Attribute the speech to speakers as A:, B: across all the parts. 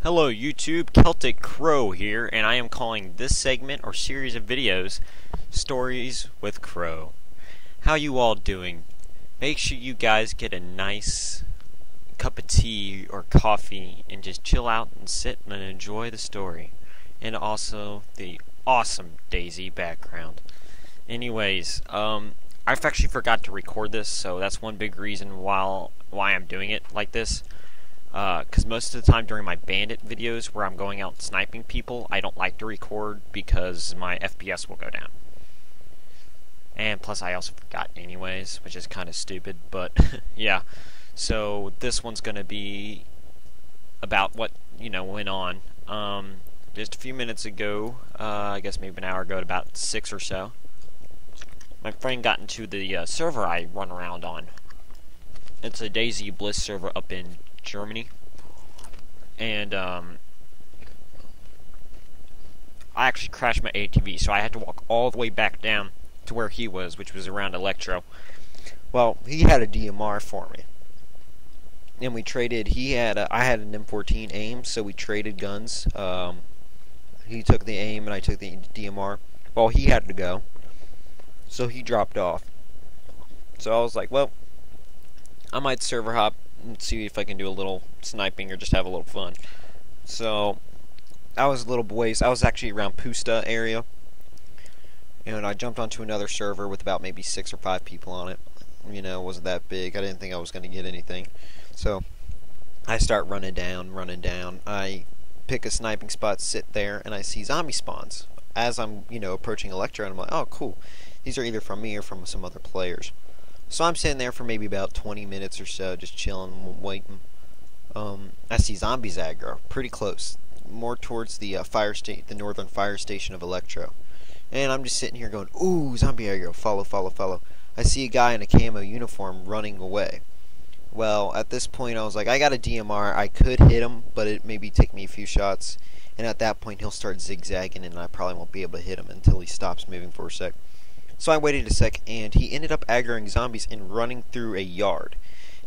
A: Hello YouTube, Celtic Crow here, and I am calling this segment or series of videos Stories with Crow. How you all doing? Make sure you guys get a nice cup of tea or coffee and just chill out and sit and enjoy the story. And also the awesome DayZ background. Anyways, I've actually forgot to record this, so that's one big reason why I'm doing it like this. Because most of the time during my bandit videos where I'm going out sniping people, I don't like to record because my FPS will go down. And plus I also forgot anyways, which is kind of stupid, but yeah. So this one's going to be about what, went on. Just a few minutes ago, I guess maybe an hour ago, at about 6 or so, my friend got into the server I run around on. It's a DayZ Bliss server up in Germany, and I actually crashed my ATV, so I had to walk all the way back down to where he was, which was around Electro. Well, he had a DMR for me, and we traded. I had an M14 aim, so we traded guns. He took the aim, and I took the DMR. Well, he had to go, so he dropped off. So I was like, well, I might server hop and see if I can do a little sniping or just have a little fun. So I was a little ways. I was actually around Pusta area, and I jumped onto another server with about maybe 6 or 5 people on it. It wasn't that big. I didn't think I was going to get anything. So I start running down. I pick a sniping spot, sit there, and I see zombie spawns. As I'm, approaching Electro, and I'm like, oh, cool. These are either from me or from some other players. So I'm sitting there for maybe about 20 minutes or so, just chilling, waiting. I see zombies aggro, pretty close, more towards the the northern fire station of Electro. And I'm just sitting here going, ooh, zombie aggro, follow. I see a guy in a camo uniform running away. Well, at this point I was like, I got a DMR, I could hit him, but it maybe take me a few shots. And at that point he'll start zigzagging, and I probably won't be able to hit him until he stops moving for a sec. So I waited a sec, and he ended up aggroing zombies and running through a yard.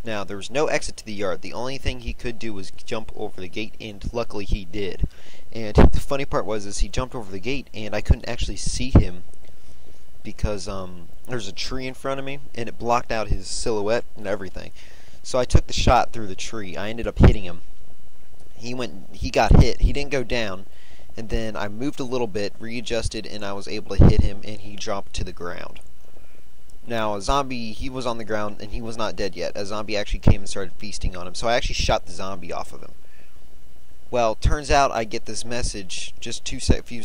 A: Now, there was no exit to the yard. The only thing he could do was jump over the gate, and luckily he did. And the funny part was he jumped over the gate, and I couldn't actually see him because there's a tree in front of me, and it blocked out his silhouette and everything. So I took the shot through the tree. I ended up hitting him. He got hit. He didn't go down. And then I moved a little bit, readjusted, and I was able to hit him, and he dropped to the ground. Now, a zombie, he was on the ground, and he was not dead yet. A zombie actually came and started feasting on him, so I actually shot the zombie off of him. Well, turns out I get this message just a few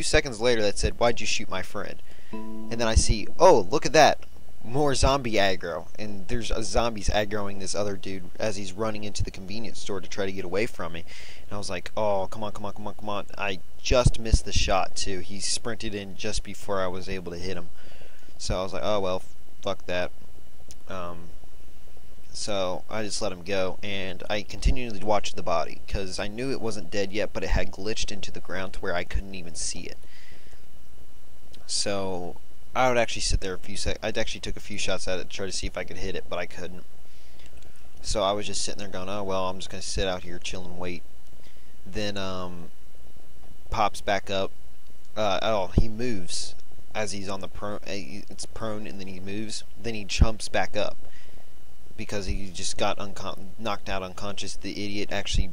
A: seconds later that said, "Why'd you shoot my friend?" And then I see, oh, look at that. More zombie aggro, and there's zombies aggroing this other dude as he's running into the convenience store to try to get away from me. And I was like, oh, come on. I just missed the shot too. He sprinted in just before I was able to hit him. So I was like, oh well, fuck that. So I just let him go, and I continued to watch the body because I knew it wasn't dead yet, but it had glitched into the ground to where I couldn't even see it. So I would actually sit there a few seconds. I actually took a few shots at it to try to see if I could hit it, but I couldn't. So I was just sitting there going, oh well, I'm just going to sit out here, chill and wait. Then pops back up. He moves as he's on the prone. It's prone, and then he moves. Then he jumps back up because he just got knocked out unconscious. The idiot actually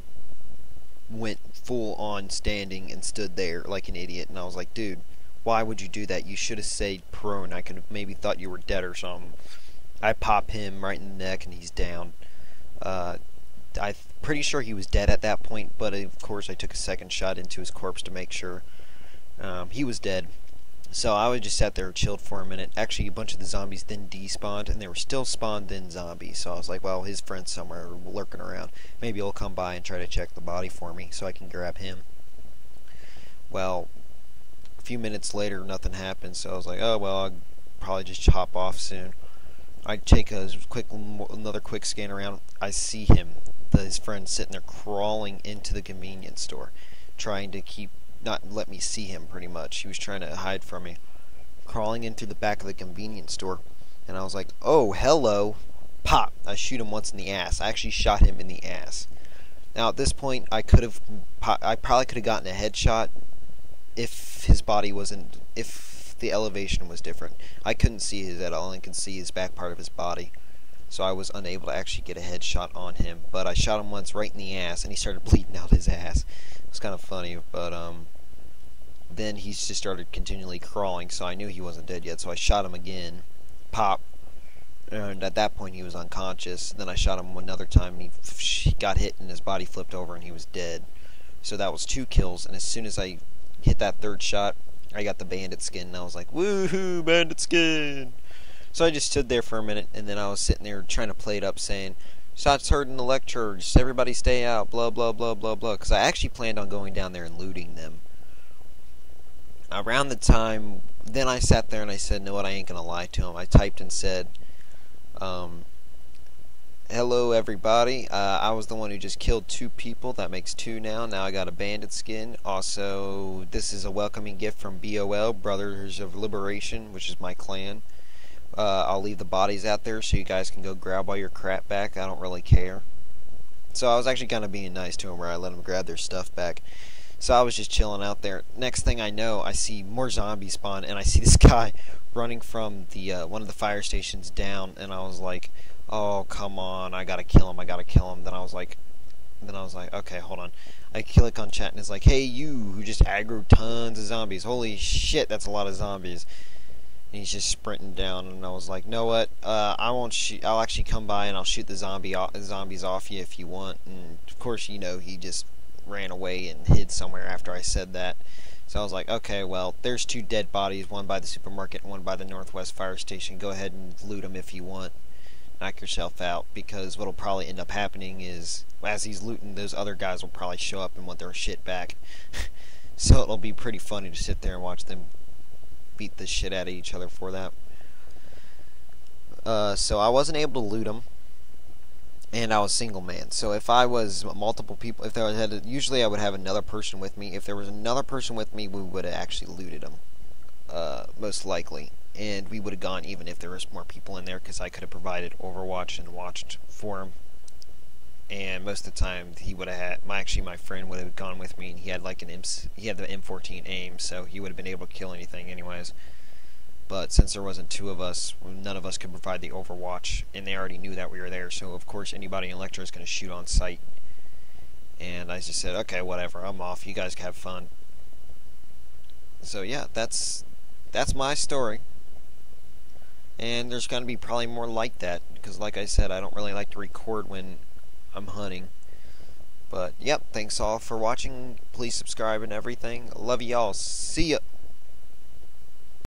A: went full on standing and stood there like an idiot, and I was like, dude, why would you do that? You should have stayed prone. I could have maybe thought you were dead or something. I pop him right in the neck, and he's down. I'm pretty sure he was dead at that point, but of course I took a second shot into his corpse to make sure he was dead. So I just sat there and chilled for a minute. Actually, a bunch of the zombies then despawned, and they were still spawned in zombies. So I was like, well, his friend's somewhere lurking around. Maybe he'll come by and try to check the body for me so I can grab him. Well, a few minutes later, nothing happened, so I was like, oh well, I'll probably just hop off soon. I take another quick scan around. I see him, his friend, sitting there crawling into the convenience store, trying to not let me see him. Pretty much, he was trying to hide from me, crawling in through the back of the convenience store. And I was like, oh hello, pop! I shoot him once in the ass. I actually shot him in the ass. Now at this point, I probably could have gotten a headshot if his body wasn't, if the elevation was different. I couldn't see his at all, and could see his back part of his body, so I was unable to actually get a headshot on him. But I shot him once right in the ass, and he started bleeding out his ass. It was kind of funny, but then he just started continually crawling, so I knew he wasn't dead yet. So I shot him again, pop, and at that point he was unconscious. Then I shot him another time, and he got hit, and his body flipped over, and he was dead. So that was 2 kills, and as soon as I hit that 3rd shot, I got the bandit skin, and I was like, woohoo, bandit skin! So I just stood there for a minute, and then I was sitting there trying to play it up, saying, shots heard in the lecture, just everybody stay out, blah, blah, blah, blah, blah, because I actually planned on going down there and looting them. Around the time, then I sat there and I said, no, what, I ain't gonna lie to him. I typed and said, hello everybody, I was the one who just killed 2 people, that makes 2 now I got a bandit skin. Also, this is a welcoming gift from BOL, Brothers of Liberation, which is my clan. I'll leave the bodies out there so you guys can go grab all your crap back, I don't really care. So I was actually kind of being nice to them, where I let them grab their stuff back. So I was just chilling out there. Next thing I know, I see more zombies spawn, and I see this guy running from the one of the fire stations down, and I was like, oh, come on, I gotta kill him, I gotta kill him. Then I was like, okay, hold on. I click on chat, and it's like, hey, you who just aggroed tons of zombies. Holy shit, that's a lot of zombies. And he's just sprinting down, and I was like, know what, I won't shoot. I'll actually come by, and I'll shoot the zombies off you if you want. And, of course, you know, he just ran away and hid somewhere after I said that. So I was like, okay, well, there's 2 dead bodies, one by the supermarket and one by the Northwest Fire Station. Go ahead and loot them if you want. Knock yourself out, because what'll probably end up happening is, as he's looting, those other guys will probably show up and want their shit back. So it'll be pretty funny to sit there and watch them beat the shit out of each other for that. So I wasn't able to loot them, and I was single man. So if I was multiple people, if I had, usually I would have another person with me. If there was another person with me, we would have actually looted them, most likely, and we would have gone even if there was more people in there, because I could have provided Overwatch and watched for him. And most of the time, he would have had, my friend would have gone with me, and he had like he had the M14 aim, so he would have been able to kill anything anyways. But since there wasn't 2 of us, none of us could provide the Overwatch, and they already knew that we were there, so of course anybody in Electro is going to shoot on sight. And I just said, okay, whatever, I'm off, you guys have fun. So yeah, that's my story. And there's going to be probably more like that, because like I said, I don't really like to record when I'm hunting. But yep, thanks all for watching, please subscribe and everything. Love y'all, see ya!